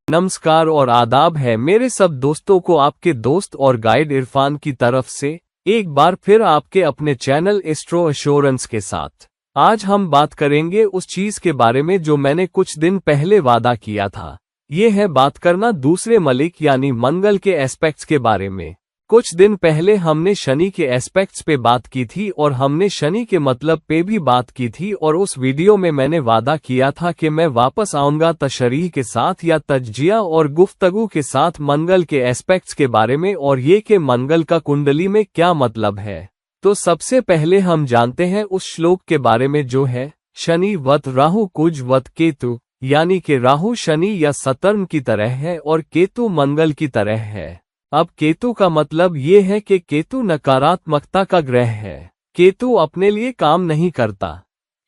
नमस्कार और आदाब है मेरे सब दोस्तों को आपके दोस्त और गाइड इरफान की तरफ से एक बार फिर आपके अपने चैनल एस्ट्रो एश्योरेंस के साथ। आज हम बात करेंगे उस चीज के बारे में जो मैंने कुछ दिन पहले वादा किया था। ये है बात करना दूसरे मलिक यानी मंगल के एस्पेक्ट्स के बारे में। कुछ दिन पहले हमने शनि के एस्पेक्ट्स पे बात की थी और हमने शनि के मतलब पे भी बात की थी और उस वीडियो में मैंने वादा किया था कि मैं वापस आऊंगा तशरीह के साथ या तज्जिया और गुफ्तगू के साथ मंगल के एस्पेक्ट्स के बारे में और ये कि मंगल का कुंडली में क्या मतलब है। तो सबसे पहले हम जानते हैं उस श्लोक के बारे में जो है शनि वत राहु कुज वत केतु, यानी कि राहु शनि या सतर्न की तरह है और केतु मंगल की तरह है। अब केतु का मतलब ये है कि केतु नकारात्मकता का ग्रह है। केतु अपने लिए काम नहीं करता,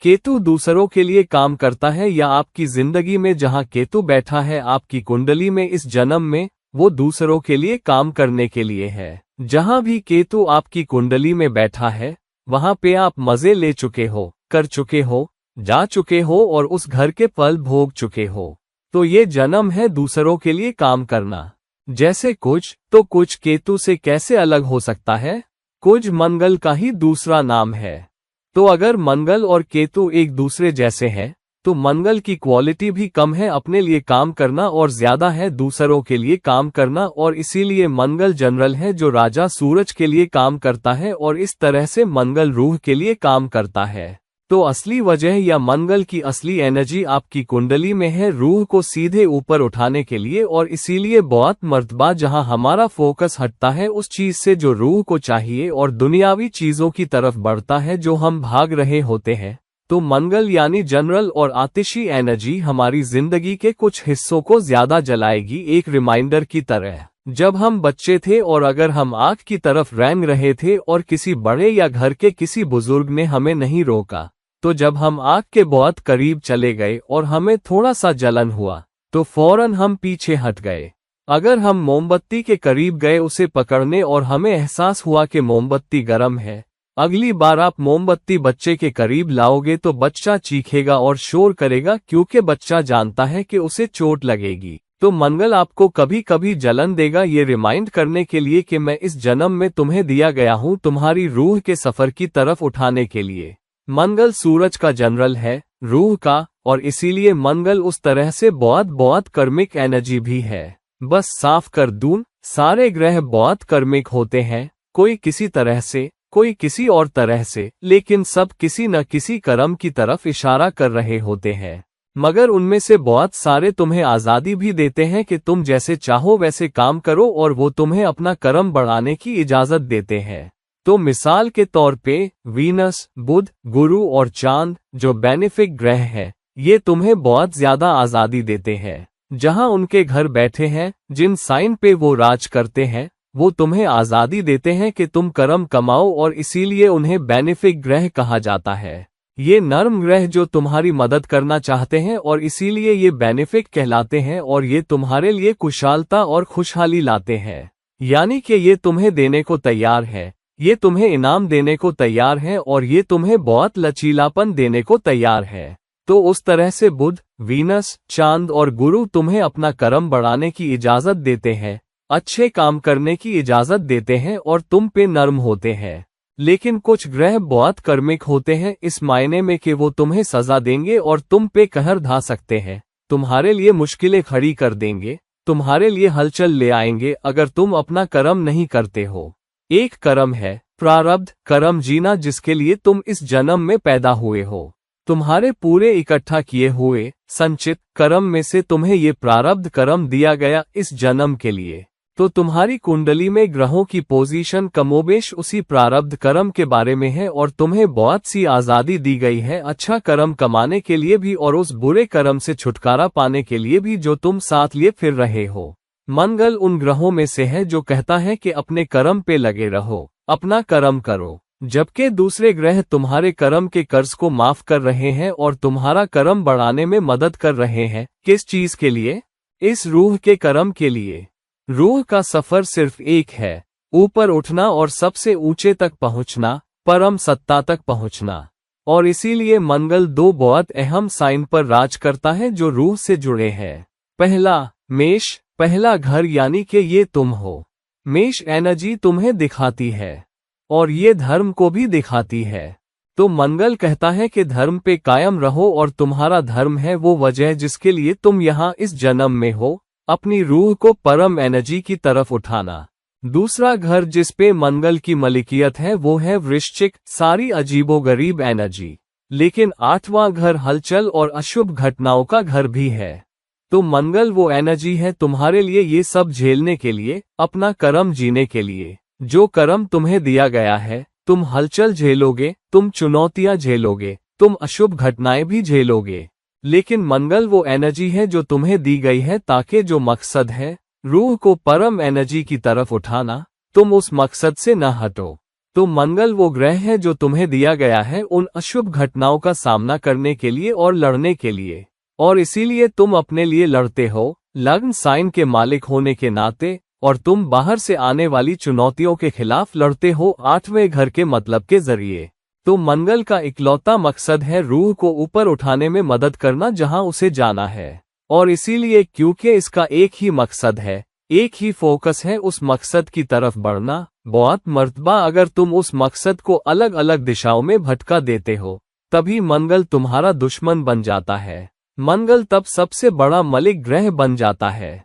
केतु दूसरों के लिए काम करता है या आपकी जिंदगी में जहां केतु बैठा है आपकी कुंडली में इस जन्म में वो दूसरों के लिए काम करने के लिए है। जहां भी केतु आपकी कुंडली में बैठा है वहां पे आप मजे ले चुके हो, कर चुके हो, जा चुके हो और उस घर के फल भोग चुके हो। तो ये जन्म है दूसरों के लिए काम करना। जैसे कुछ तो कुछ केतु से कैसे अलग हो सकता है? कुछ मंगल का ही दूसरा नाम है। तो अगर मंगल और केतु एक दूसरे जैसे हैं तो मंगल की क्वालिटी भी कम है अपने लिए काम करना और ज्यादा है दूसरों के लिए काम करना, और इसीलिए मंगल जनरल है जो राजा सूरज के लिए काम करता है और इस तरह से मंगल रूह के लिए काम करता है। तो असली वजह या मंगल की असली एनर्जी आपकी कुंडली में है रूह को सीधे ऊपर उठाने के लिए, और इसीलिए बहुत मर्तबा जहां हमारा फोकस हटता है उस चीज से जो रूह को चाहिए और दुनियावी चीजों की तरफ बढ़ता है जो हम भाग रहे होते हैं, तो मंगल यानी जनरल और आतिशी एनर्जी हमारी जिंदगी के कुछ हिस्सों को ज्यादा जलाएगी। एक रिमाइंडर की तरह जब हम बच्चे थे और अगर हम आग की तरफ रेंग रहे थे और किसी बड़े या घर के किसी बुजुर्ग ने हमें नहीं रोका, तो जब हम आग के बहुत करीब चले गए और हमें थोड़ा सा जलन हुआ तो फौरन हम पीछे हट गए। अगर हम मोमबत्ती के करीब गए उसे पकड़ने और हमें एहसास हुआ कि मोमबत्ती गर्म है, अगली बार आप मोमबत्ती बच्चे के करीब लाओगे तो बच्चा चीखेगा और शोर करेगा क्योंकि बच्चा जानता है कि उसे चोट लगेगी। तो मंगल आपको कभी कभी जलन देगा ये रिमाइंड करने के लिए कि मैं इस जन्म में तुम्हें दिया गया हूँ तुम्हारी रूह के सफर की तरफ उठाने के लिए। मंगल सूरज का जनरल है, रूह का, और इसीलिए मंगल उस तरह से बहुत कर्मिक एनर्जी भी है। बस साफ कर दूं, सारे ग्रह बहुत कर्मिक होते हैं, कोई किसी तरह से, कोई किसी और तरह से, लेकिन सब किसी न किसी कर्म की तरफ इशारा कर रहे होते हैं। मगर उनमें से बहुत सारे तुम्हें आज़ादी भी देते हैं कि तुम जैसे चाहो वैसे काम करो और वो तुम्हें अपना कर्म बढ़ाने की इजाजत देते हैं। तो मिसाल के तौर पे वीनस, बुध, गुरु और चांद जो बेनिफिक ग्रह हैं, ये तुम्हें बहुत ज्यादा आजादी देते हैं। जहां उनके घर बैठे हैं, जिन साइन पे वो राज करते हैं, वो तुम्हें आजादी देते हैं कि तुम कर्म कमाओ और इसीलिए उन्हें बेनिफिक ग्रह कहा जाता है। ये नर्म ग्रह जो तुम्हारी मदद करना चाहते हैं और इसीलिए ये बेनिफिक कहलाते हैं और ये तुम्हारे लिए कुशलता और खुशहाली लाते हैं। यानी कि ये तुम्हें देने को तैयार है, ये तुम्हें इनाम देने को तैयार है और ये तुम्हें बहुत लचीलापन देने को तैयार है। तो उस तरह से बुध, वीनस, चांद और गुरु तुम्हें अपना कर्म बढ़ाने की इजाजत देते हैं, अच्छे काम करने की इजाजत देते हैं और तुम पे नर्म होते हैं। लेकिन कुछ ग्रह बहुत कर्मिक होते हैं इस मायने में कि वो तुम्हें सजा देंगे और तुम पे कहर ढा सकते हैं, तुम्हारे लिए मुश्किलें खड़ी कर देंगे, तुम्हारे लिए हलचल ले आएंगे अगर तुम अपना कर्म नहीं करते हो। एक कर्म है प्रारब्ध कर्म जीना जिसके लिए तुम इस जन्म में पैदा हुए हो। तुम्हारे पूरे इकट्ठा किए हुए संचित कर्म में से तुम्हें ये प्रारब्ध कर्म दिया गया इस जन्म के लिए। तो तुम्हारी कुंडली में ग्रहों की पोजीशन कमोबेश उसी प्रारब्ध कर्म के बारे में है और तुम्हें बहुत सी आज़ादी दी गई है अच्छा कर्म कमाने के लिए भी और उस बुरे कर्म से छुटकारा पाने के लिए भी जो तुम साथ लिए फिर रहे हो। मंगल उन ग्रहों में से है जो कहता है कि अपने कर्म पे लगे रहो, अपना कर्म करो, जबकि दूसरे ग्रह तुम्हारे कर्म के कर्ज को माफ कर रहे हैं और तुम्हारा कर्म बढ़ाने में मदद कर रहे हैं। किस चीज के लिए? इस रूह के कर्म के लिए। रूह का सफर सिर्फ एक है, ऊपर उठना और सबसे ऊंचे तक पहुंचना, परम सत्ता तक पहुंचना। और इसीलिए मंगल दो बहुत अहम साइन पर राज करता है जो रूह से जुड़े हैं। पहला, मेष, पहला घर यानी कि ये तुम हो। मेष एनर्जी तुम्हें दिखाती है और ये धर्म को भी दिखाती है। तो मंगल कहता है कि धर्म पे कायम रहो और तुम्हारा धर्म है वो वजह जिसके लिए तुम यहाँ इस जन्म में हो, अपनी रूह को परम एनर्जी की तरफ उठाना। दूसरा घर जिस पे मंगल की मलिकियत है वो है वृश्चिक, सारी अजीबोगरीब एनर्जी। लेकिन आठवां घर हलचल और अशुभ घटनाओं का घर भी है। तो मंगल वो एनर्जी है तुम्हारे लिए ये सब झेलने के लिए, अपना कर्म जीने के लिए। जो कर्म तुम्हें दिया गया है, तुम हलचल झेलोगे, तुम चुनौतियां झेलोगे, तुम अशुभ घटनाएं भी झेलोगे। लेकिन मंगल वो एनर्जी है जो तुम्हें दी गई है ताकि जो मकसद है, रूह को परम एनर्जी की तरफ उठाना, तुम उस मकसद से न हटो। तो मंगल वो ग्रह है जो तुम्हें दिया गया है उन अशुभ घटनाओं का सामना करने के लिए और लड़ने के लिए। और इसीलिए तुम अपने लिए लड़ते हो, लग्न साइन के मालिक होने के नाते, और तुम बाहर से आने वाली चुनौतियों के खिलाफ लड़ते हो आठवें घर के मतलब के जरिए। तो मंगल का इकलौता मकसद है रूह को ऊपर उठाने में मदद करना जहां उसे जाना है। और इसीलिए क्योंकि इसका एक ही मकसद है, एक ही फोकस है उस मकसद की तरफ बढ़ना, बहुत मर्तबा अगर तुम उस मकसद को अलग अलग दिशाओं में भटका देते हो, तभी मंगल तुम्हारा दुश्मन बन जाता है। मंगल तब सबसे बड़ा मलिक ग्रह बन जाता है।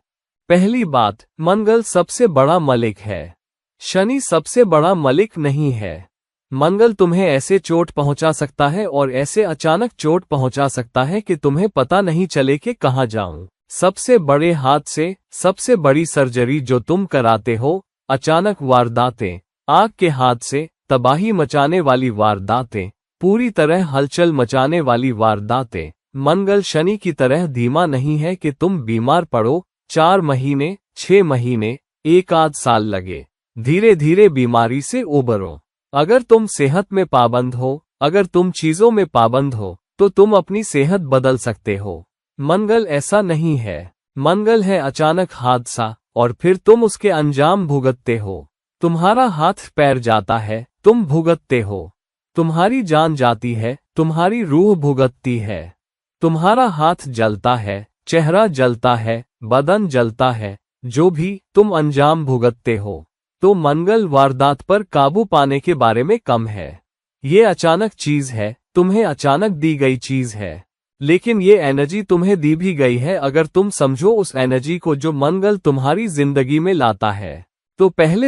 पहली बात, मंगल सबसे बड़ा मलिक है, शनि सबसे बड़ा मलिक नहीं है। मंगल तुम्हें ऐसे चोट पहुंचा सकता है और ऐसे अचानक चोट पहुंचा सकता है कि तुम्हें पता नहीं चले कि कहां जाऊं। सबसे बड़े हादसे, सबसे बड़ी सर्जरी जो तुम कराते हो, अचानक वारदातें, आग के हादसे, तबाही मचाने वाली वारदातें, पूरी तरह हलचल मचाने वाली वारदातें। मंगल शनि की तरह धीमा नहीं है कि तुम बीमार पड़ो, 4 महीने, 6 महीने, 1 आध साल लगे। धीरे धीरे बीमारी से उबरो। अगर तुम सेहत में पाबंद हो, अगर तुम चीजों में पाबंद हो, तो तुम अपनी सेहत बदल सकते हो। मंगल ऐसा नहीं है। मंगल है अचानक हादसा और फिर तुम उसके अंजाम भुगतते हो। तुम्हारा हाथ पैर जाता है, तुम भुगतते हो। तुम्हारी जान जाती है, तुम्हारी रूह भुगतती है। तुम्हारा हाथ जलता है, चेहरा जलता है, बदन जलता है, जो भी तुम अंजाम भुगतते हो। तो मंगल वारदात पर काबू पाने के बारे में कम है। ये अचानक चीज है, तुम्हें अचानक दी गई चीज है। लेकिन ये एनर्जी तुम्हें दी भी गई है अगर तुम समझो उस एनर्जी को जो मंगल तुम्हारी जिंदगी में लाता है। तो पहले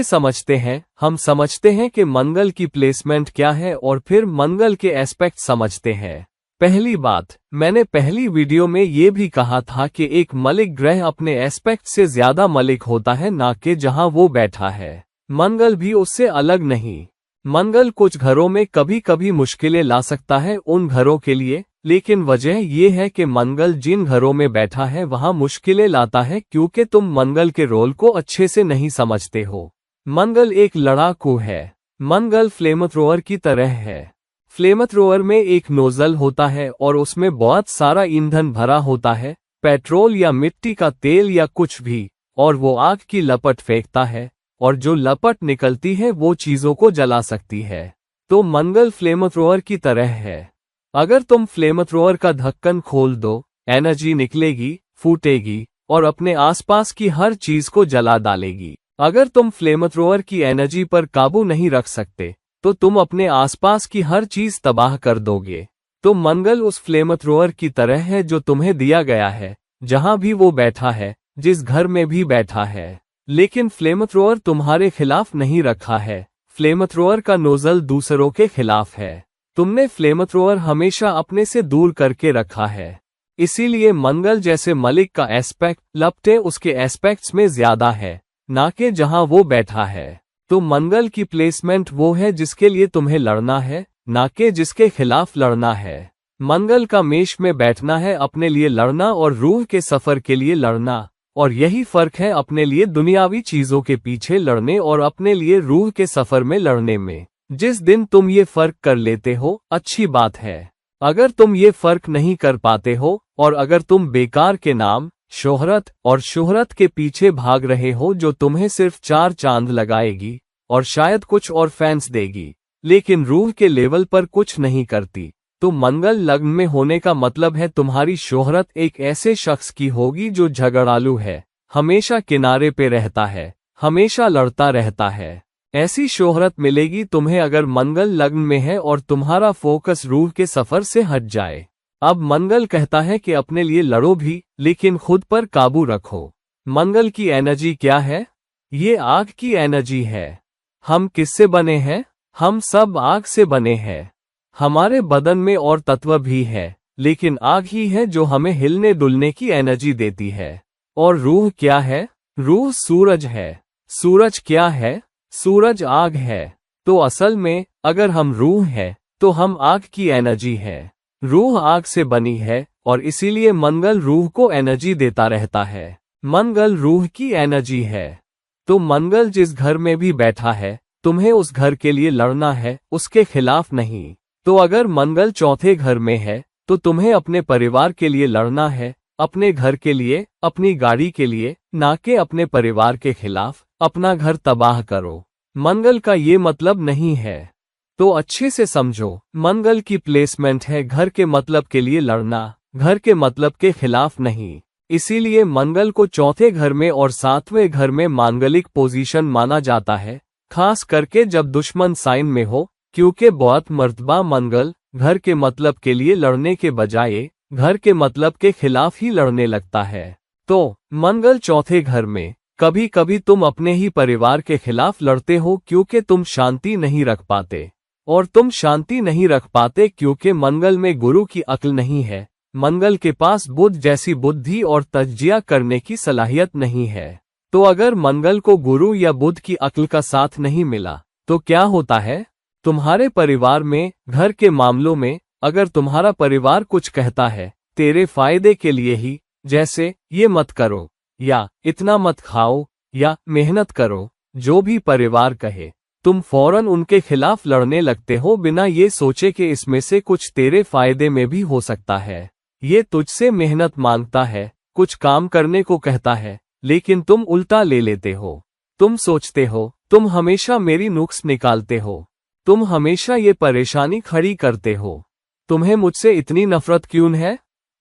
हम समझते हैं कि मंगल की प्लेसमेंट क्या है और फिर मंगल के एस्पेक्ट समझते हैं। पहली बात, मैंने पहली वीडियो में ये भी कहा था कि एक मलिक ग्रह अपने एस्पेक्ट से ज्यादा मलिक होता है ना कि जहां वो बैठा है। मंगल भी उससे अलग नहीं। मंगल कुछ घरों में कभी कभी मुश्किलें ला सकता है उन घरों के लिए, लेकिन वजह ये है कि मंगल जिन घरों में बैठा है वहां मुश्किलें लाता है क्योंकि तुम मंगल के रोल को अच्छे से नहीं समझते हो। मंगल एक लड़ाकू है। मंगल फ्लेमथ्रोअर की तरह है। फ्लेमथ्रोअर में एक नोजल होता है और उसमें बहुत सारा ईंधन भरा होता है, पेट्रोल या मिट्टी का तेल या कुछ भी, और वो आग की लपट फेंकता है और जो लपट निकलती है वो चीजों को जला सकती है। तो मंगल फ्लेमथ्रोअर की तरह है। अगर तुम फ्लेमथ्रोअर का ढक्कन खोल दो, एनर्जी निकलेगी, फूटेगी और अपने आसपास की हर चीज को जला डालेगी। अगर तुम फ्लेमथ्रोअर की एनर्जी पर काबू नहीं रख सकते, तो तुम अपने आसपास की हर चीज तबाह कर दोगे। तो मंगल उस फ्लेमथ्रोअर की तरह है जो तुम्हें दिया गया है, जहां भी वो बैठा है, जिस घर में भी बैठा है। लेकिन फ्लेमथ्रोअर तुम्हारे खिलाफ नहीं रखा है। फ्लेमथ्रोअर का नोजल दूसरों के खिलाफ है। तुमने फ्लेमथ्रोअर हमेशा अपने से दूर करके रखा है। इसीलिए मंगल जैसे मलिक का एस्पेक्ट लपटे उसके एस्पेक्ट्स में ज्यादा है, ना कि जहां वो बैठा है। तो मंगल की प्लेसमेंट वो है जिसके लिए तुम्हें लड़ना है, ना कि जिसके खिलाफ लड़ना है। मंगल का मेष में बैठना है अपने लिए लड़ना और रूह के सफर के लिए लड़ना, और यही फर्क है अपने लिए दुनियावी चीजों के पीछे लड़ने और अपने लिए रूह के सफर में लड़ने में। जिस दिन तुम ये फर्क कर लेते हो, अच्छी बात है। अगर तुम ये फर्क नहीं कर पाते हो और अगर तुम बेकार के नाम, शोहरत और शोहरत के पीछे भाग रहे हो जो तुम्हें सिर्फ 4 चांद लगाएगी और शायद कुछ और फैंस देगी, लेकिन रूह के लेवल पर कुछ नहीं करती, तो मंगल लग्न में होने का मतलब है तुम्हारी शोहरत एक ऐसे शख्स की होगी जो झगड़ालू है, हमेशा किनारे पे रहता है, हमेशा लड़ता रहता है। ऐसी शोहरत मिलेगी तुम्हें अगर मंगल लग्न में है और तुम्हारा फोकस रूह के सफर से हट जाए। अब मंगल कहता है कि अपने लिए लड़ो भी, लेकिन खुद पर काबू रखो। मंगल की एनर्जी क्या है? ये आग की एनर्जी है। हम किससे बने हैं? हम सब आग से बने हैं। हमारे बदन में और तत्व भी है, लेकिन आग ही है जो हमें हिलने डुलने की एनर्जी देती है। और रूह क्या है? रूह सूरज है। सूरज क्या है? सूरज आग है। तो असल में अगर हम रूह हैं, तो हम आग की एनर्जी है। रूह आग से बनी है और इसीलिए मंगल रूह को एनर्जी देता रहता है। मंगल रूह की एनर्जी है। तो मंगल जिस घर में भी बैठा है, तुम्हें उस घर के लिए लड़ना है, उसके खिलाफ नहीं। तो अगर मंगल चौथे घर में है, तो तुम्हें अपने परिवार के लिए लड़ना है, अपने घर के लिए, अपनी गाड़ी के लिए, ना कि अपने परिवार के खिलाफ अपना घर तबाह करो। मंगल का ये मतलब नहीं है। तो अच्छे से समझो, मंगल की प्लेसमेंट है घर के मतलब के लिए लड़ना, घर के मतलब के खिलाफ नहीं। इसीलिए मंगल को चौथे घर में और सातवें घर में मांगलिक पोजीशन माना जाता है, खास करके जब दुश्मन साइन में हो, क्योंकि बहुत मर्तबा मंगल घर के मतलब के लिए लड़ने के बजाय घर के मतलब के खिलाफ ही लड़ने लगता है। तो मंगल चौथे घर में कभी कभी तुम अपने ही परिवार के खिलाफ लड़ते हो क्योंकि तुम शांति नहीं रख पाते। और तुम शांति नहीं रख पाते क्योंकि मंगल में गुरु की अक्ल नहीं है। मंगल के पास बुध जैसी बुद्धि और तज्जिया करने की सलाहियत नहीं है। तो अगर मंगल को गुरु या बुध की अक्ल का साथ नहीं मिला, तो क्या होता है? तुम्हारे परिवार में, घर के मामलों में, अगर तुम्हारा परिवार कुछ कहता है तेरे फायदे के लिए ही, जैसे ये मत करो, या इतना मत खाओ, या मेहनत करो, जो भी परिवार कहे, तुम फौरन उनके खिलाफ लड़ने लगते हो बिना ये सोचे कि इसमें से कुछ तेरे फायदे में भी हो सकता है। ये तुझसे मेहनत मांगता है, कुछ काम करने को कहता है, लेकिन तुम उल्टा ले लेते हो। तुम सोचते हो, तुम हमेशा मेरी नुक्स निकालते हो, तुम हमेशा ये परेशानी खड़ी करते हो, तुम्हें मुझसे इतनी नफरत क्यों है?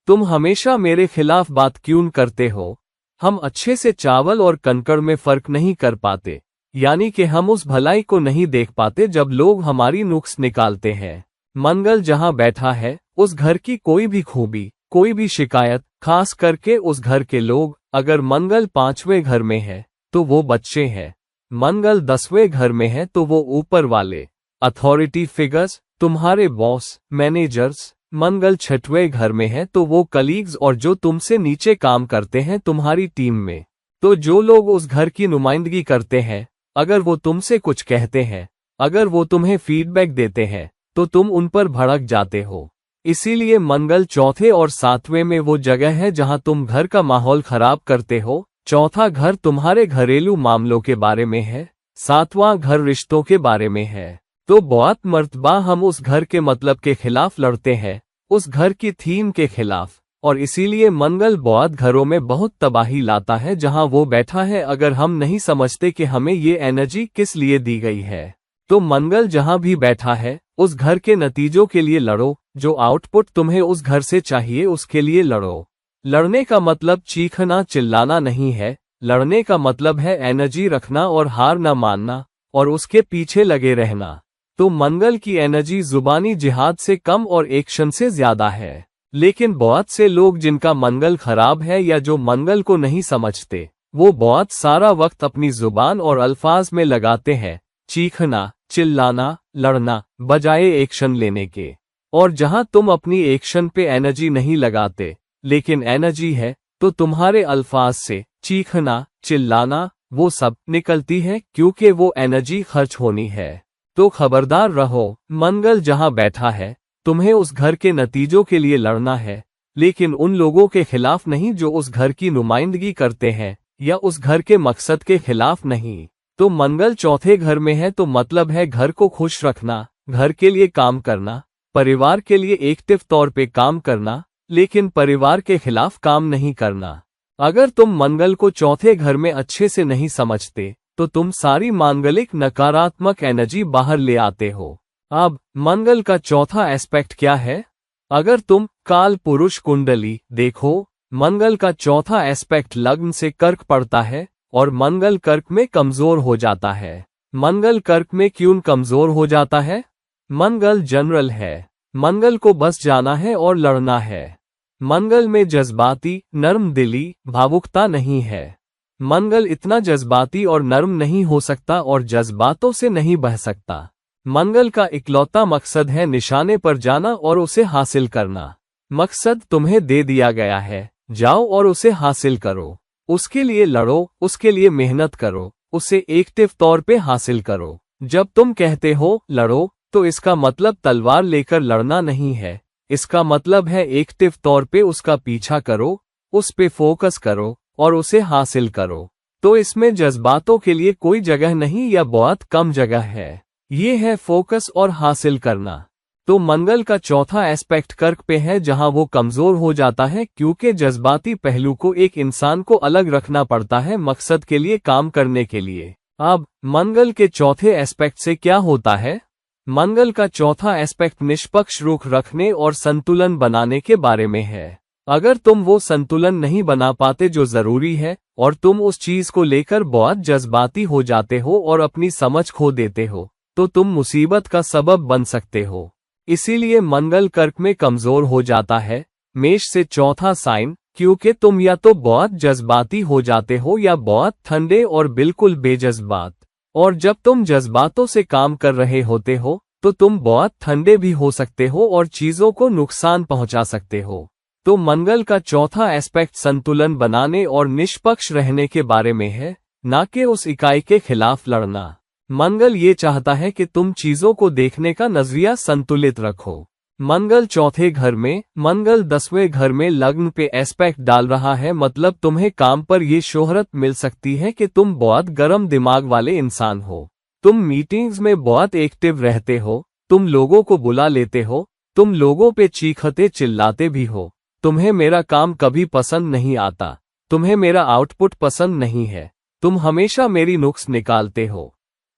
तुम हमेशा मेरे खिलाफ बात क्यों करते हो? हम अच्छे से चावल और कंकड़ में फर्क नहीं कर पाते, यानी कि हम उस भलाई को नहीं देख पाते जब लोग हमारी नुक्स निकालते हैं। मंगल जहां बैठा है, उस घर की कोई भी खूबी, कोई भी शिकायत, खास करके उस घर के लोग, अगर मंगल पांचवें घर में है तो वो बच्चे हैं, मंगल 10वें घर में है तो वो ऊपर वाले अथॉरिटी फिगर्स, तुम्हारे बॉस, मैनेजर्स, मंगल 6वें घर में है तो वो कलीग्स और जो तुमसे नीचे काम करते हैं तुम्हारी टीम में। तो जो लोग उस घर की नुमाइंदगी करते हैं, अगर वो तुमसे कुछ कहते हैं, अगर वो तुम्हें फीडबैक देते हैं, तो तुम उन पर भड़क जाते हो। इसीलिए मंगल चौथे और सातवें में वो जगह है जहां तुम घर का माहौल खराब करते हो। चौथा घर तुम्हारे घरेलू मामलों के बारे में है, सातवां घर रिश्तों के बारे में है। तो बहुत मर्तबा हम उस घर के मतलब के खिलाफ लड़ते हैं, उस घर की थीम के खिलाफ, और इसीलिए मंगल बहुत घरों में बहुत तबाही लाता है जहां वो बैठा है अगर हम नहीं समझते कि हमें ये एनर्जी किस लिए दी गई है। तो मंगल जहां भी बैठा है, उस घर के नतीजों के लिए लड़ो, जो आउटपुट तुम्हें उस घर से चाहिए उसके लिए लड़ो। लड़ने का मतलब चीखना चिल्लाना नहीं है, लड़ने का मतलब है एनर्जी रखना और हार न मानना और उसके पीछे लगे रहना। तो मंगल की एनर्जी जुबानी जिहाद से कम और एक्शन से ज्यादा है। लेकिन बहुत से लोग जिनका मंगल खराब है या जो मंगल को नहीं समझते, वो बहुत सारा वक्त अपनी जुबान और अल्फाज में लगाते हैं, चीखना, चिल्लाना, लड़ना, बजाय एक्शन लेने के। और जहां तुम अपनी एक्शन पे एनर्जी नहीं लगाते, लेकिन एनर्जी है, तो तुम्हारे अल्फाज से चीखना, चिल्लाना, वो सब निकलती है क्योंकि वो एनर्जी खर्च होनी है। तो खबरदार रहो, मंगल जहां बैठा है, तुम्हें उस घर के नतीजों के लिए लड़ना है, लेकिन उन लोगों के खिलाफ नहीं जो उस घर की नुमाइंदगी करते हैं, या उस घर के मकसद के खिलाफ नहीं। तो मंगल चौथे घर में है तो मतलब है घर को खुश रखना, घर के लिए काम करना, परिवार के लिए एक्टिव तौर पे काम करना, लेकिन परिवार के खिलाफ काम नहीं करना। अगर तुम मंगल को चौथे घर में अच्छे से नहीं समझते, तो तुम सारी मांगलिक नकारात्मक एनर्जी बाहर ले आते हो। अब मंगल का चौथा एस्पेक्ट क्या है? अगर तुम काल पुरुष कुंडली देखो, मंगल का चौथा एस्पेक्ट लग्न से कर्क पड़ता है और मंगल कर्क में कमजोर हो जाता है। मंगल कर्क में क्यों कमजोर हो जाता है? मंगल जनरल है। मंगल को बस जाना है और लड़ना है। मंगल में जज्बाती, नर्म दिली, भावुकता नहीं है। मंगल इतना जज्बाती और नर्म नहीं हो सकता और जज्बातों से नहीं बह सकता। मंगल का इकलौता मकसद है निशाने पर जाना और उसे हासिल करना। मकसद तुम्हें दे दिया गया है, जाओ और उसे हासिल करो। उसके लिए लड़ो, उसके लिए मेहनत करो, उसे एक्टिव तौर पे हासिल करो। जब तुम कहते हो लड़ो, तो इसका मतलब तलवार लेकर लड़ना नहीं है। इसका मतलब है एक्टिव तौर पे उसका पीछा करो, उस पे फोकस करो और उसे हासिल करो। तो इसमें जज्बातों के लिए कोई जगह नहीं या बहुत कम जगह है। ये है फोकस और हासिल करना। तो मंगल का चौथा एस्पेक्ट कर्क पे है जहां वो कमजोर हो जाता है, क्योंकि जज्बाती पहलू को एक इंसान को अलग रखना पड़ता है मकसद के लिए काम करने के लिए। अब मंगल के चौथे एस्पेक्ट से क्या होता है? मंगल का चौथा एस्पेक्ट निष्पक्ष रुख रखने और संतुलन बनाने के बारे में है। अगर तुम वो संतुलन नहीं बना पाते जो जरूरी है और तुम उस चीज को लेकर बहुत जज्बाती हो जाते हो और अपनी समझ खो देते हो, तो तुम मुसीबत का सबब बन सकते हो। इसीलिए मंगल कर्क में कमजोर हो जाता है, मेष से चौथा साइन, क्योंकि तुम या तो बहुत जज्बाती हो जाते हो या बहुत ठंडे और बिल्कुल बेजज्बात। और जब तुम जज्बातों से काम कर रहे होते हो तो तुम बहुत ठंडे भी हो सकते हो और चीजों को नुकसान पहुंचा सकते हो। तो मंगल का चौथा एस्पेक्ट संतुलन बनाने और निष्पक्ष रहने के बारे में है, ना कि उस इकाई के खिलाफ लड़ना। मंगल ये चाहता है कि तुम चीजों को देखने का नजरिया संतुलित रखो। मंगल चौथे घर में, मंगल 10वें घर में लग्न पे एस्पेक्ट डाल रहा है, मतलब तुम्हें काम पर ये शोहरत मिल सकती है कि तुम बहुत गर्म दिमाग वाले इंसान हो। तुम मीटिंग्स में बहुत एक्टिव रहते हो, तुम लोगों को बुला लेते हो, तुम लोगों पे चीखते चिल्लाते भी हो। तुम्हें मेरा काम कभी पसंद नहीं आता, तुम्हें मेरा आउटपुट पसंद नहीं है, तुम हमेशा मेरी नुक्स निकालते हो,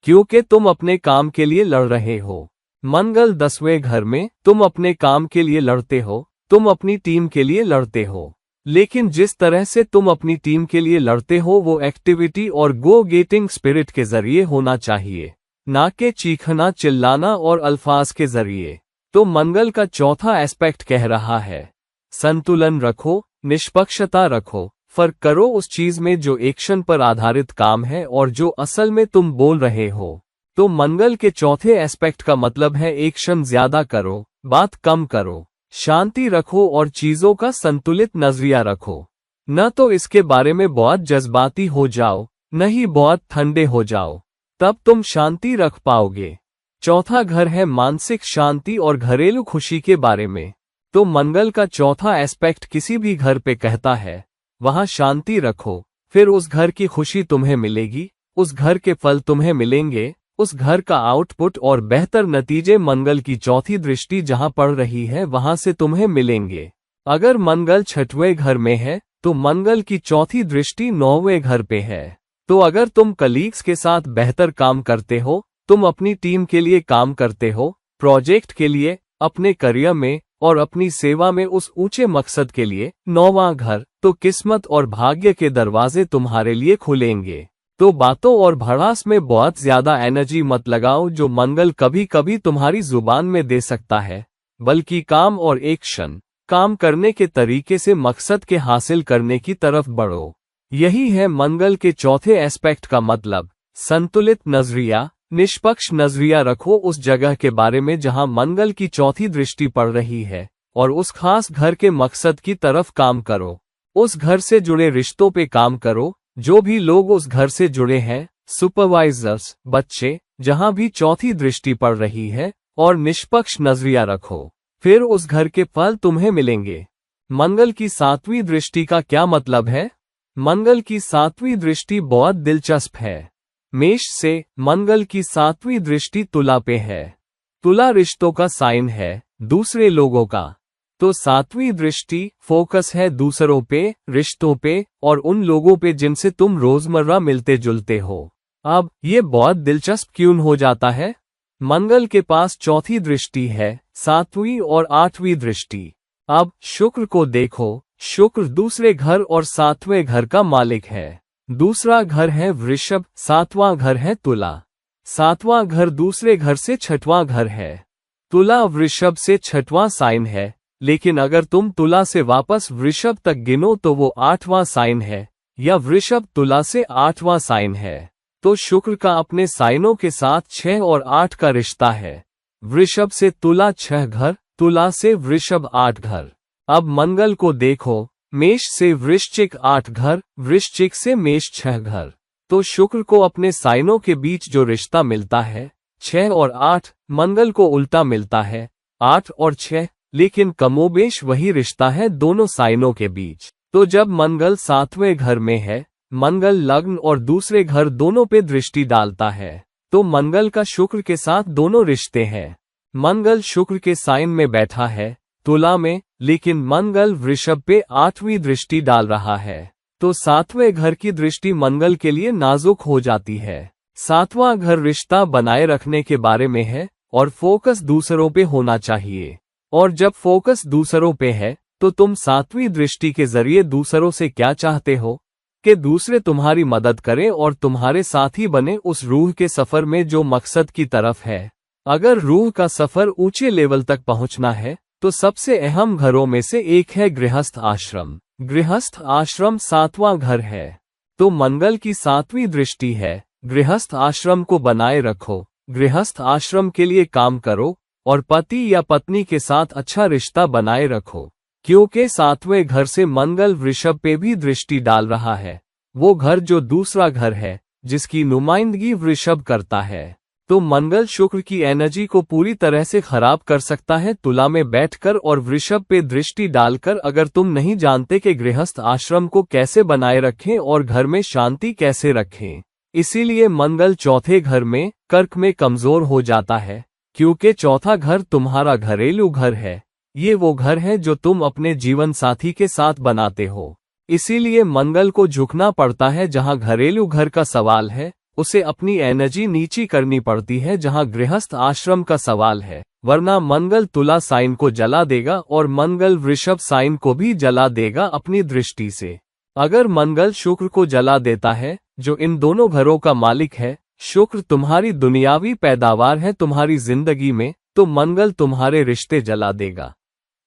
क्योंकि तुम अपने काम के लिए लड़ रहे हो। मंगल 10वें घर में, तुम अपने काम के लिए लड़ते हो, तुम अपनी टीम के लिए लड़ते हो। लेकिन जिस तरह से तुम अपनी टीम के लिए लड़ते हो वो एक्टिविटी और गो गेटिंग स्पिरिट के जरिए होना चाहिए, ना कि चीखना चिल्लाना और अल्फाज के जरिए। तो मंगल का चौथा एस्पेक्ट कह रहा है, संतुलन रखो, निष्पक्षता रखो, फर्क करो उस चीज में जो एक्शन पर आधारित काम है और जो असल में तुम बोल रहे हो। तो मंगल के चौथे एस्पेक्ट का मतलब है एक्शन ज्यादा करो, बात कम करो, शांति रखो और चीजों का संतुलित नजरिया रखो। न तो इसके बारे में बहुत जज्बाती हो जाओ, न ही बहुत ठंडे हो जाओ, तब तुम शांति रख पाओगे। चौथा घर है मानसिक शांति और घरेलू खुशी के बारे में। तो मंगल का चौथा एस्पेक्ट किसी भी घर पे कहता है वहां शांति रखो, फिर उस घर की खुशी तुम्हें मिलेगी, उस घर के फल तुम्हें मिलेंगे, उस घर का आउटपुट और बेहतर नतीजे मंगल की चौथी दृष्टि जहां पड़ रही है वहां से तुम्हें मिलेंगे। अगर मंगल 6वें घर में है तो मंगल की चौथी दृष्टि 9वें घर पे है। तो अगर तुम कलीग्स के साथ बेहतर काम करते हो, तुम अपनी टीम के लिए काम करते हो, प्रोजेक्ट के लिए, अपने करियर में और अपनी सेवा में उस ऊंचे मकसद के लिए 9वां घर, तो किस्मत और भाग्य के दरवाजे तुम्हारे लिए खुलेंगे। तो बातों और भड़ास में बहुत ज्यादा एनर्जी मत लगाओ जो मंगल कभी कभी तुम्हारी जुबान में दे सकता है, बल्कि काम और एक्शन, काम करने के तरीके से मकसद के हासिल करने की तरफ बढ़ो। यही है मंगल के चौथे एस्पेक्ट का मतलब, संतुलित नजरिया, निष्पक्ष नजरिया रखो उस जगह के बारे में जहां मंगल की चौथी दृष्टि पड़ रही है और उस खास घर के मकसद की तरफ काम करो। उस घर से जुड़े रिश्तों पे काम करो, जो भी लोग उस घर से जुड़े हैं, सुपरवाइजर्स, बच्चे, जहां भी चौथी दृष्टि पड़ रही है, और निष्पक्ष नजरिया रखो, फिर उस घर के फल तुम्हें मिलेंगे। मंगल की 7वीं दृष्टि का क्या मतलब है? मंगल की 7वीं दृष्टि बहुत दिलचस्प है। मेष से मंगल की 7वीं दृष्टि तुला पे है। तुला रिश्तों का साइन है, दूसरे लोगों का। तो 7वीं दृष्टि फोकस है दूसरों पे, रिश्तों पे और उन लोगों पे जिनसे तुम रोजमर्रा मिलते जुलते हो। अब ये बहुत दिलचस्प क्यों हो जाता है? मंगल के पास चौथी दृष्टि है, 7वीं और 8वीं दृष्टि। अब शुक्र को देखो। शुक्र दूसरे घर और 7वें घर का मालिक है। दूसरा घर है वृषभ, 7वां घर है तुला। 7वां घर दूसरे घर से 6वां घर है। तुला वृषभ से 6वां साइन है, लेकिन अगर तुम तुला से वापस वृषभ तक गिनो तो वो 8वां साइन है, या वृषभ तुला से 8वां साइन है। तो शुक्र का अपने साइनों के साथ 6 और 8 का रिश्ता है। वृषभ से तुला 6 घर, तुला से वृषभ 8 घर। अब मंगल को देखो। मेष से वृश्चिक 8 घर, वृश्चिक से मेष 6 घर। तो शुक्र को अपने साइनों के बीच जो रिश्ता मिलता है 6 और 8, मंगल को उल्टा मिलता है 8 और 6, लेकिन कमोबेश वही रिश्ता है दोनों साइनों के बीच। तो जब मंगल 7वें घर में है, मंगल लग्न और दूसरे घर दोनों पे दृष्टि डालता है, तो मंगल का शुक्र के साथ दोनों रिश्ते हैं। मंगल शुक्र के साइन में बैठा है, तुला में, लेकिन मंगल वृषभ पे 8वीं दृष्टि डाल रहा है। तो 7वें घर की दृष्टि मंगल के लिए नाजुक हो जाती है। 7वां घर रिश्ता बनाए रखने के बारे में है और फोकस दूसरों पे होना चाहिए। और जब फोकस दूसरों पे है तो तुम 7वीं दृष्टि के जरिए दूसरों से क्या चाहते हो कि दूसरे तुम्हारी मदद करें और तुम्हारे साथी बने उस रूह के सफर में जो मकसद की तरफ है। अगर रूह का सफर ऊंचे लेवल तक पहुंचना है तो सबसे अहम घरों में से एक है गृहस्थ आश्रम। गृहस्थ आश्रम 7वां घर है। तो मंगल की 7वीं दृष्टि है, गृहस्थ आश्रम को बनाए रखो, गृहस्थ आश्रम के लिए काम करो और पति या पत्नी के साथ अच्छा रिश्ता बनाए रखो, क्योंकि 7वें घर से मंगल वृषभ पे भी दृष्टि डाल रहा है। वो घर जो दूसरा घर है जिसकी नुमाइंदगी वृषभ करता है। तो मंगल शुक्र की एनर्जी को पूरी तरह से खराब कर सकता है तुला में बैठकर और वृषभ पे दृष्टि डालकर। अगर तुम नहीं जानते कि गृहस्थ आश्रम को कैसे बनाए रखें और घर में शांति कैसे रखें, इसीलिए मंगल चौथे घर में कर्क में कमजोर हो जाता है, क्योंकि चौथा घर तुम्हारा घरेलू घर है। ये वो घर है जो तुम अपने जीवन साथी के साथ बनाते हो। इसीलिए मंगल को झुकना पड़ता है। जहां घरेलू घर का सवाल है उसे अपनी एनर्जी नीची करनी पड़ती है जहां गृहस्थ आश्रम का सवाल है, वरना मंगल तुला साइन को जला देगा और मंगल वृषभ साइन को भी जला देगा अपनी दृष्टि से। अगर मंगल शुक्र को जला देता है जो इन दोनों घरों का मालिक है, शुक्र तुम्हारी दुनियावी पैदावार है तुम्हारी जिंदगी में, तो मंगल तुम्हारे रिश्ते जला देगा।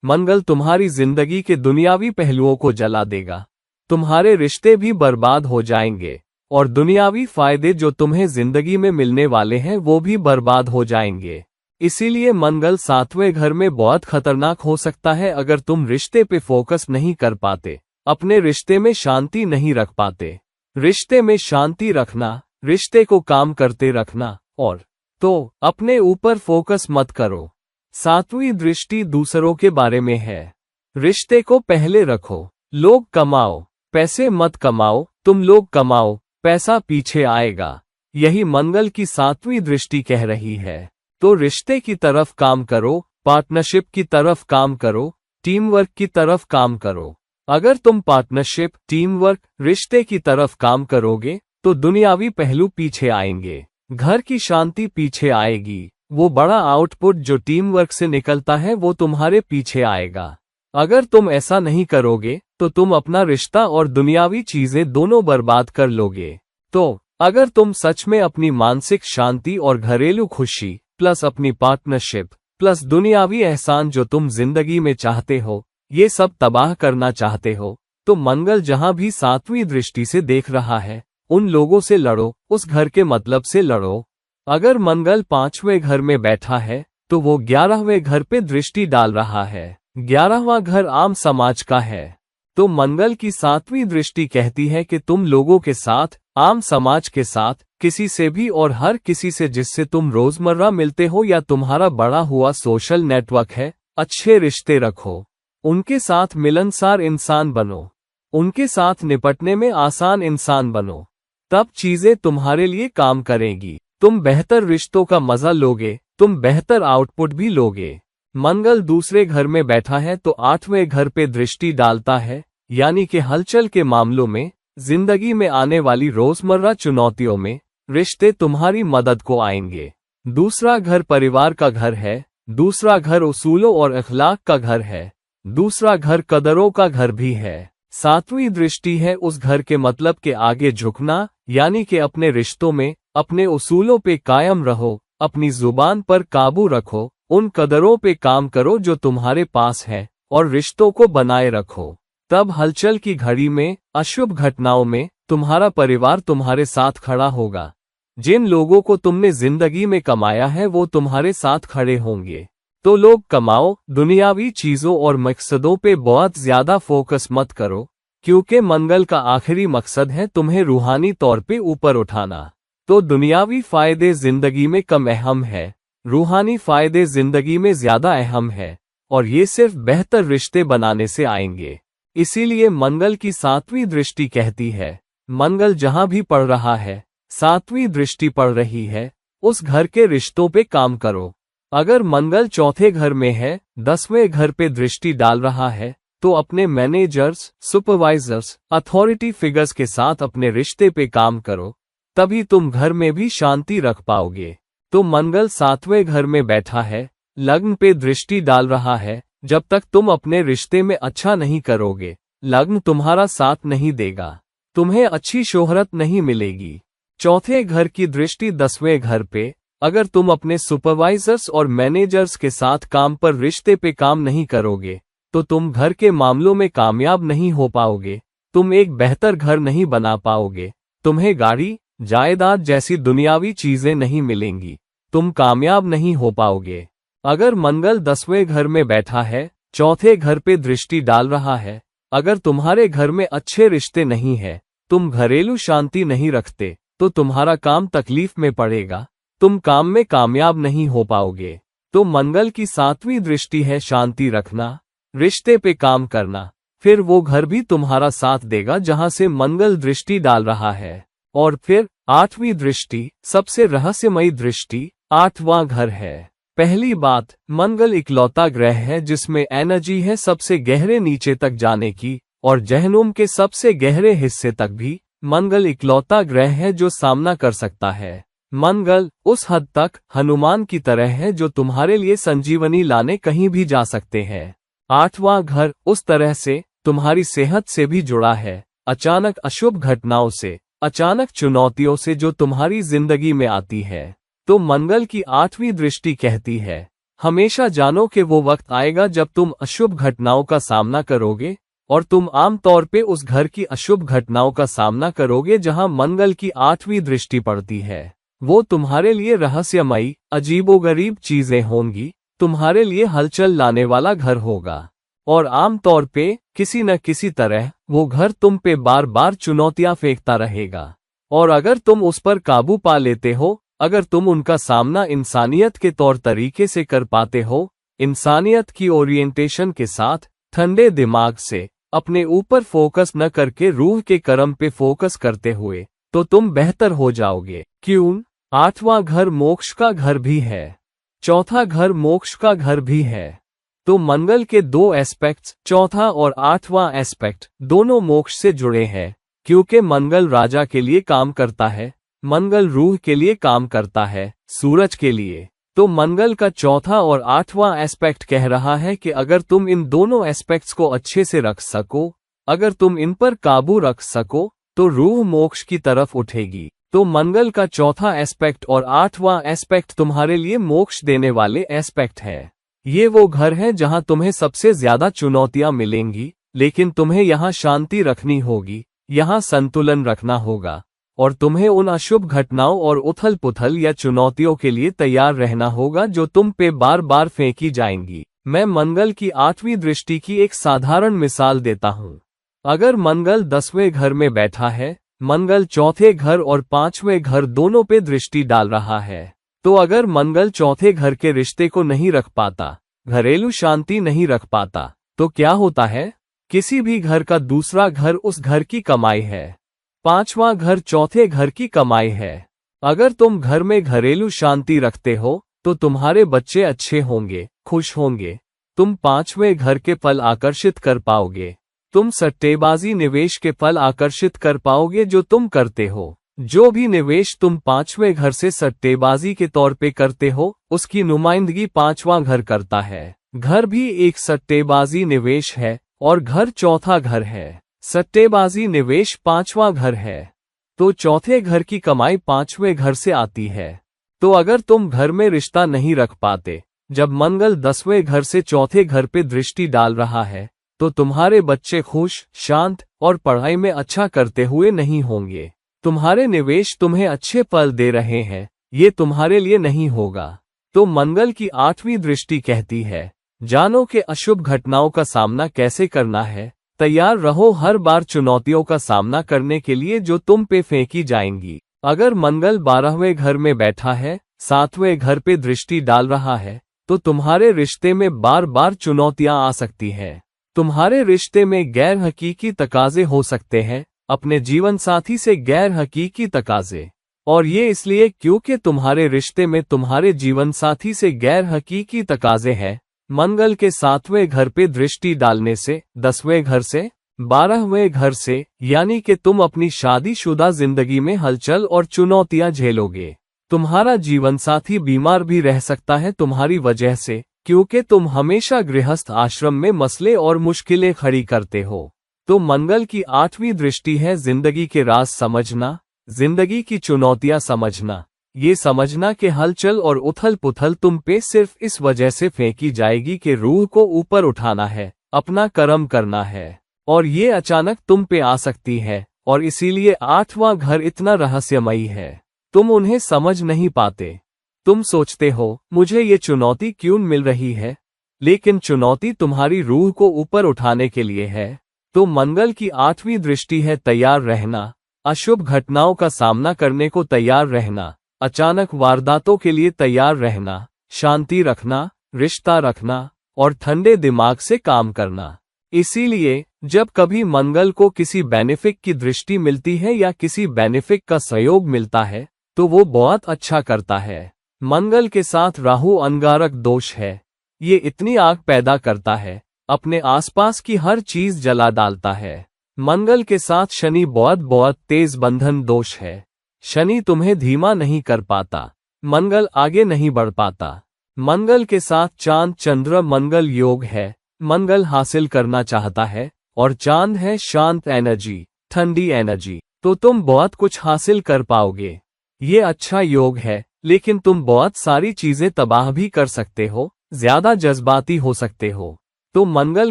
मंगल तुम्हारी जिंदगी के दुनियावी पहलुओं को जला देगा। तुम्हारे रिश्ते भी बर्बाद हो जाएंगे और दुनियावी फायदे जो तुम्हें जिंदगी में मिलने वाले हैं वो भी बर्बाद हो जाएंगे। इसीलिए मंगल 7वें घर में बहुत खतरनाक हो सकता है अगर तुम रिश्ते पे फोकस नहीं कर पाते, अपने रिश्ते में शांति नहीं रख पाते। रिश्ते में शांति रखना, रिश्ते को काम करते रखना, और तो अपने ऊपर फोकस मत करो। 7वीं दृष्टि दूसरों के बारे में है। रिश्ते को पहले रखो। लोग कमाओ, पैसे मत कमाओ, तुम लोग कमाओ, पैसा पीछे आएगा। यही मंगल की 7वीं दृष्टि कह रही है। तो रिश्ते की तरफ काम करो, पार्टनरशिप की तरफ काम करो, टीम वर्क की तरफ काम करो। अगर तुम पार्टनरशिप, टीम वर्क, रिश्ते की तरफ काम करोगे तो दुनियावी पहलू पीछे आएंगे, घर की शांति पीछे आएगी। वो बड़ा आउटपुट जो टीम वर्क से निकलता है वो तुम्हारे पीछे आएगा। अगर तुम ऐसा नहीं करोगे तो तुम अपना रिश्ता और दुनियावी चीजें दोनों बर्बाद कर लोगे। तो अगर तुम सच में अपनी मानसिक शांति और घरेलू खुशी प्लस अपनी पार्टनरशिप प्लस दुनियावी एहसान जो तुम जिंदगी में चाहते हो, ये सब तबाह करना चाहते हो, तो मंगल जहां भी 7वीं दृष्टि से देख रहा है उन लोगों से लड़ो, उस घर के मतलब से लड़ो। अगर मंगल 5वें घर में बैठा है तो वो 11वें घर पे दृष्टि डाल रहा है। 11वां घर आम समाज का है। तो मंगल की 7वीं दृष्टि कहती है कि तुम लोगों के साथ, आम समाज के साथ, किसी से भी और हर किसी से जिससे तुम रोजमर्रा मिलते हो या तुम्हारा बड़ा हुआ सोशल नेटवर्क है, अच्छे रिश्ते रखो। उनके साथ मिलनसार इंसान बनो, उनके साथ निपटने में आसान इंसान बनो, तब चीजें तुम्हारे लिए काम करेंगी। तुम बेहतर रिश्तों का मजा लोगे, तुम बेहतर आउटपुट भी लोगे। मंगल दूसरे घर में बैठा है तो 8वें घर पे दृष्टि डालता है, यानी कि हलचल के मामलों में, जिंदगी में आने वाली रोजमर्रा चुनौतियों में रिश्ते तुम्हारी मदद को आएंगे। दूसरा घर परिवार का घर है, दूसरा घर उसूलों और अखलाक का घर है, दूसरा घर कदरों का घर भी है। सातवीं दृष्टि है उस घर के मतलब के आगे झुकना, यानी कि अपने रिश्तों में अपने उसूलों पे कायम रहो, अपनी जुबान पर काबू रखो, उन कदरों पे काम करो जो तुम्हारे पास है और रिश्तों को बनाए रखो। तब हलचल की घड़ी में, अशुभ घटनाओं में तुम्हारा परिवार तुम्हारे साथ खड़ा होगा। जिन लोगों को तुमने जिंदगी में कमाया है वो तुम्हारे साथ खड़े होंगे। तो लोग कमाओ, दुनियावी चीजों और मकसदों पे बहुत ज्यादा फोकस मत करो, क्योंकि मंगल का आखिरी मकसद है तुम्हें रूहानी तौर पे ऊपर उठाना। तो दुनियावी फायदे जिंदगी में कम अहम है, रूहानी फायदे जिंदगी में ज्यादा अहम है, और ये सिर्फ बेहतर रिश्ते बनाने से आएंगे। इसीलिए मंगल की सातवीं दृष्टि कहती है, मंगल जहां भी पड़ रहा है, सातवीं दृष्टि पड़ रही है, उस घर के रिश्तों पे काम करो। अगर मंगल चौथे घर में है, 10वें घर पे दृष्टि डाल रहा है, तो अपने मैनेजर्स, सुपरवाइजर्स, अथॉरिटी फिगर्स के साथ अपने रिश्ते पे काम करो, तभी तुम घर में भी शांति रख पाओगे। तो मंगल 7वें घर में बैठा है, लग्न पे दृष्टि डाल रहा है। जब तक तुम अपने रिश्ते में अच्छा नहीं करोगे, लग्न तुम्हारा साथ नहीं देगा, तुम्हें अच्छी शोहरत नहीं मिलेगी। चौथे घर की दृष्टि 10वें घर पे, अगर तुम अपने सुपरवाइजर्स और मैनेजर्स के साथ काम पर रिश्ते पे काम नहीं करोगे, तो तुम घर के मामलों में कामयाब नहीं हो पाओगे, तुम एक बेहतर घर नहीं बना पाओगे, तुम्हें गाड़ी, जायदाद जैसी दुनियावी चीजें नहीं मिलेंगी, तुम कामयाब नहीं हो पाओगे। अगर मंगल 10वें घर में बैठा है, चौथे घर पे दृष्टि डाल रहा है, अगर तुम्हारे घर में अच्छे रिश्ते नहीं है, तुम घरेलू शांति नहीं रखते, तो तुम्हारा काम तकलीफ में पड़ेगा, तुम काम में कामयाब नहीं हो पाओगे। तो मंगल की 7वीं दृष्टि है शांति रखना, रिश्ते पे काम करना, फिर वो घर भी तुम्हारा साथ देगा जहां से मंगल दृष्टि डाल रहा है। और फिर 8वीं दृष्टि, सबसे रहस्यमयी दृष्टि, 8वां घर है। पहली बात, मंगल इकलौता ग्रह है जिसमें एनर्जी है सबसे गहरे नीचे तक जाने की, और जहनुम के सबसे गहरे हिस्से तक भी मंगल इकलौता ग्रह है जो सामना कर सकता है। मंगल उस हद तक हनुमान की तरह है जो तुम्हारे लिए संजीवनी लाने कहीं भी जा सकते हैं। 8वां घर उस तरह से तुम्हारी सेहत से भी जुड़ा है, अचानक अशुभ घटनाओं से, अचानक चुनौतियों से जो तुम्हारी जिंदगी में आती है। तो मंगल की 8वीं दृष्टि कहती है, हमेशा जानो कि वो वक्त आएगा जब तुम अशुभ घटनाओं का सामना करोगे, और तुम आम तौर पे उस घर की अशुभ घटनाओं का सामना करोगे जहां मंगल की 8वीं दृष्टि पड़ती है। वो तुम्हारे लिए रहस्यमयी, अजीबोगरीब चीजें होंगी, तुम्हारे लिए हलचल लाने वाला घर होगा, और आम तौर पे किसी न किसी तरह वो घर तुम पे बार बार चुनौतियां फेंकता रहेगा। और अगर तुम उस पर काबू पा लेते हो, अगर तुम उनका सामना इंसानियत के तौर तरीके से कर पाते हो, इंसानियत की ओरिएंटेशन के साथ, ठंडे दिमाग से, अपने ऊपर फोकस न करके रूह के कर्म पे फोकस करते हुए, तो तुम बेहतर हो जाओगे। क्यों? 8वां घर मोक्ष का घर भी है, चौथा घर मोक्ष का घर भी है। तो मंगल के 2 एस्पेक्ट्स, चौथा और 8वां एस्पेक्ट, दोनों मोक्ष से जुड़े हैं, क्योंकि मंगल राजा के लिए काम करता है, मंगल रूह के लिए काम करता है, सूरज के लिए। तो मंगल का चौथा और 8वां एस्पेक्ट कह रहा है कि अगर तुम इन दोनों एस्पेक्ट्स को अच्छे से रख सको, अगर तुम इन पर काबू रख सको, तो रूह मोक्ष की तरफ उठेगी। तो मंगल का चौथा एस्पेक्ट और 8वां एस्पेक्ट तुम्हारे लिए मोक्ष देने वाले एस्पेक्ट है। ये वो घर है जहां तुम्हें सबसे ज्यादा चुनौतियां मिलेंगी, लेकिन तुम्हें यहाँ शांति रखनी होगी, यहाँ संतुलन रखना होगा, और तुम्हें उन अशुभ घटनाओं और उथल पुथल या चुनौतियों के लिए तैयार रहना होगा जो तुम पे बार बार फेंकी जाएंगी। मैं मंगल की 8वीं दृष्टि की एक साधारण मिसाल देता हूँ। अगर मंगल 10वें घर में बैठा है, मंगल चौथे घर और 5वें घर दोनों पे दृष्टि डाल रहा है, तो अगर मंगल चौथे घर के रिश्ते को नहीं रख पाता, घरेलू शांति नहीं रख पाता, तो क्या होता है? किसी भी घर का दूसरा घर उस घर की कमाई है, 5वां घर चौथे घर की कमाई है। अगर तुम घर में घरेलू शांति रखते हो, तो तुम्हारे बच्चे अच्छे होंगे, खुश होंगे, तुम 5वें घर के फल आकर्षित कर पाओगे, तुम सट्टेबाजी निवेश के फल आकर्षित कर पाओगे जो तुम करते हो, जो भी निवेश तुम पांचवें घर से सट्टेबाजी के तौर पे करते हो, उसकी नुमाइंदगी पांचवां घर करता है। घर भी एक सट्टेबाजी निवेश है और घर चौथा घर है। सट्टेबाजी निवेश पांचवां घर है, तो चौथे घर की कमाई पांचवें घर से आती है। तो अगर तुम घर में रिश्ता नहीं रख पाते, जब मंगल 10वें घर से चौथे घर पे दृष्टि डाल रहा है, तो तुम्हारे बच्चे खुश, शांत और पढ़ाई में अच्छा करते हुए नहीं होंगे। तुम्हारे निवेश तुम्हें अच्छे फल दे रहे हैं, ये तुम्हारे लिए नहीं होगा। तो मंगल की 8वीं दृष्टि कहती है, जानो कि अशुभ घटनाओं का सामना कैसे करना है। तैयार रहो हर बार चुनौतियों का सामना करने के लिए जो तुम पे फेंकी जाएंगी। अगर मंगल 12वें घर में बैठा है, 7वें घर पे दृष्टि डाल रहा है, तो तुम्हारे रिश्ते में बार बार चुनौतियां आ सकती हैं। तुम्हारे रिश्ते में गैर हकीकी तकाजे हो सकते हैं, अपने जीवन साथी से गैर हकीकी तकाजे। और ये इसलिए क्योंकि तुम्हारे रिश्ते में तुम्हारे जीवन साथी से गैर हकीकी तकाजे हैं। मंगल के 7वें घर पे दृष्टि डालने से 10वें घर से 12वें घर से, यानी कि तुम अपनी शादीशुदा जिंदगी में हलचल और चुनौतियां झेलोगे। तुम्हारा जीवन साथी बीमार भी रह सकता है तुम्हारी वजह से, क्योंकि तुम हमेशा गृहस्थ आश्रम में मसले और मुश्किलें खड़ी करते हो। तो मंगल की 8वीं दृष्टि है जिंदगी के राज समझना, जिंदगी की चुनौतियां समझना। ये समझना कि हलचल और उथल पुथल तुम पे सिर्फ इस वजह से फेंकी जाएगी कि रूह को ऊपर उठाना है, अपना कर्म करना है, और ये अचानक तुम पे आ सकती है। और इसीलिए 8वां घर इतना रहस्यमयी है, तुम उन्हें समझ नहीं पाते। तुम सोचते हो मुझे ये चुनौती क्यों मिल रही है, लेकिन चुनौती तुम्हारी रूह को ऊपर उठाने के लिए है। तो मंगल की 8वीं दृष्टि है तैयार रहना, अशुभ घटनाओं का सामना करने को तैयार रहना, अचानक वारदातों के लिए तैयार रहना, शांति रखना, रिश्ता रखना और ठंडे दिमाग से काम करना। इसीलिए जब कभी मंगल को किसी बेनिफिक की दृष्टि मिलती है या किसी बेनिफिक का सहयोग मिलता है, तो वो बहुत अच्छा करता है। मंगल के साथ राहु अंगारक दोष है, ये इतनी आग पैदा करता है, अपने आसपास की हर चीज जला डालता है। मंगल के साथ शनि बहुत तेज बंधन दोष है, शनि तुम्हें धीमा नहीं कर पाता, मंगल आगे नहीं बढ़ पाता। मंगल के साथ चांद चंद्र मंगल योग है, मंगल हासिल करना चाहता है और चांद है शांत एनर्जी, ठंडी एनर्जी, तो तुम बहुत कुछ हासिल कर पाओगे। ये अच्छा योग है, लेकिन तुम बहुत सारी चीजें तबाह भी कर सकते हो, ज्यादा जज्बाती हो सकते हो। तो मंगल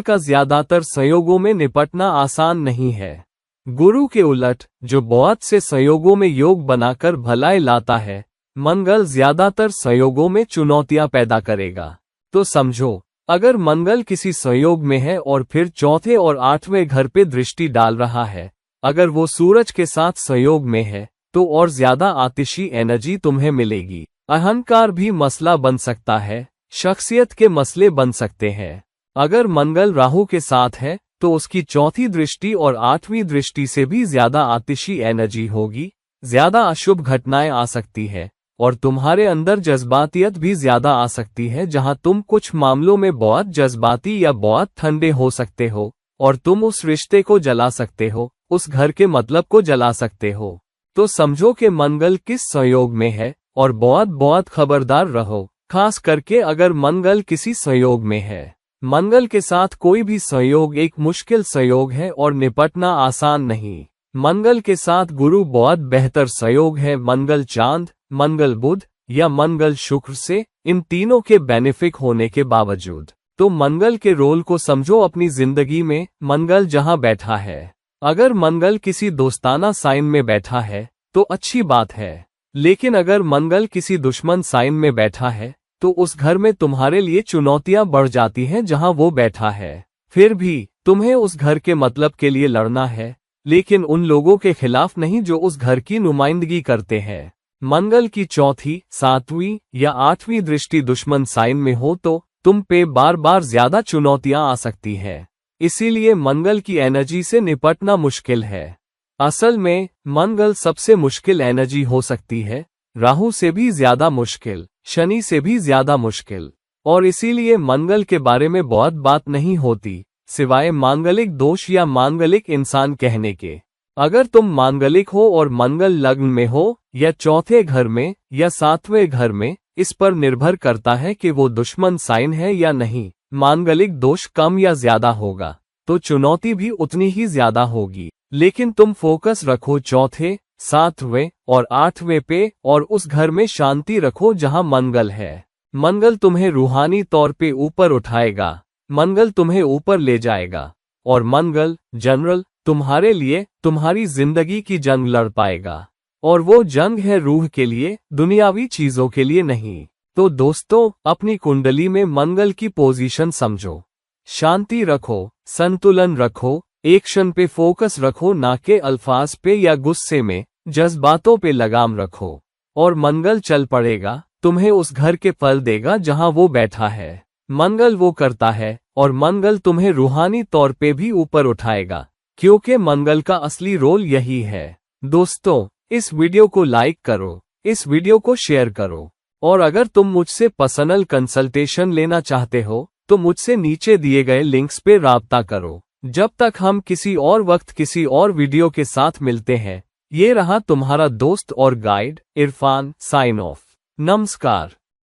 का ज्यादातर संयोगों में निपटना आसान नहीं है। गुरु के उलट, जो बहुत से संयोगों में योग बनाकर भलाई लाता है, मंगल ज्यादातर संयोगों में चुनौतियां पैदा करेगा। तो समझो, अगर मंगल किसी संयोग में है और फिर चौथे और 8वें घर पे दृष्टि डाल रहा है, अगर वो सूरज के साथ संयोग में है, तो और ज्यादा आतिशी एनर्जी तुम्हें मिलेगी। अहंकार भी मसला बन सकता है, शख्सियत के मसले बन सकते हैं। अगर मंगल राहु के साथ है, तो उसकी चौथी दृष्टि और 8वीं दृष्टि से भी ज्यादा आतिशी एनर्जी होगी, ज्यादा अशुभ घटनाएं आ सकती है और तुम्हारे अंदर जज्बातियत भी ज्यादा आ सकती है, जहां तुम कुछ मामलों में बहुत जज्बाती या बहुत ठंडे हो सकते हो और तुम उस रिश्ते को जला सकते हो, उस घर के मतलब को जला सकते हो। तो समझो कि मंगल किस संयोग में है और बहुत खबरदार रहो, खास करके अगर मंगल किसी संयोग में है। मंगल के साथ कोई भी संयोग एक मुश्किल संयोग है और निपटना आसान नहीं। मंगल के साथ गुरु बहुत बेहतर संयोग है, मंगल चांद, मंगल बुध या मंगल शुक्र से, इन तीनों के बेनिफिक होने के बावजूद। तो मंगल के रोल को समझो अपनी जिंदगी में, मंगल जहां बैठा है। अगर मंगल किसी दोस्ताना साइन में बैठा है तो अच्छी बात है, लेकिन अगर मंगल किसी दुश्मन साइन में बैठा है तो उस घर में तुम्हारे लिए चुनौतियां बढ़ जाती हैं जहां वो बैठा है। फिर भी तुम्हें उस घर के मतलब के लिए लड़ना है, लेकिन उन लोगों के खिलाफ नहीं जो उस घर की नुमाइंदगी करते हैं। मंगल की चौथी, 7वीं या 8वीं दृष्टि दुश्मन साइन में हो तो तुम पे बार बार ज्यादा चुनौतियां आ सकती हैं। इसीलिए मंगल की एनर्जी से निपटना मुश्किल है। असल में मंगल सबसे मुश्किल एनर्जी हो सकती है, राहु से भी ज्यादा मुश्किल, शनि से भी ज्यादा मुश्किल। और इसीलिए मंगल के बारे में बहुत बात नहीं होती, सिवाय मांगलिक दोष या मांगलिक इंसान कहने के। अगर तुम मांगलिक हो और मंगल लग्न में हो या चौथे घर में या सातवें घर में, इस पर निर्भर करता है कि वो दुश्मन साइन है या नहीं। मांगलिक दोष कम या ज्यादा होगा तो चुनौती भी उतनी ही ज्यादा होगी, लेकिन तुम फोकस रखो चौथे, सातवें और आठवें पे, और उस घर में शांति रखो जहां मंगल है। मंगल तुम्हें रूहानी तौर पे ऊपर उठाएगा, मंगल तुम्हें ऊपर ले जाएगा, और मंगल जनरल तुम्हारे लिए तुम्हारी जिंदगी की जंग लड़ पाएगा। और वो जंग है रूह के लिए, दुनियावी चीजों के लिए नहीं। तो दोस्तों, अपनी कुंडली में मंगल की पोजीशन समझो, शांति रखो, संतुलन रखो, एक्शन पे फोकस रखो, ना के अल्फाज पे या गुस्से में, जज्बातों पे लगाम रखो, और मंगल चल पड़ेगा, तुम्हें उस घर के फल देगा जहां वो बैठा है। मंगल वो करता है, और मंगल तुम्हें रूहानी तौर पे भी ऊपर उठाएगा, क्योंकि मंगल का असली रोल यही है। दोस्तों, इस वीडियो को लाइक करो, इस वीडियो को शेयर करो, और अगर तुम मुझसे पर्सनल कंसल्टेशन लेना चाहते हो तो मुझसे नीचे दिए गए लिंक्स पे राब्ता करो। जब तक हम किसी और वक्त किसी और वीडियो के साथ मिलते हैं, ये रहा तुम्हारा दोस्त और गाइड इरफान, साइन ऑफ। नमस्कार।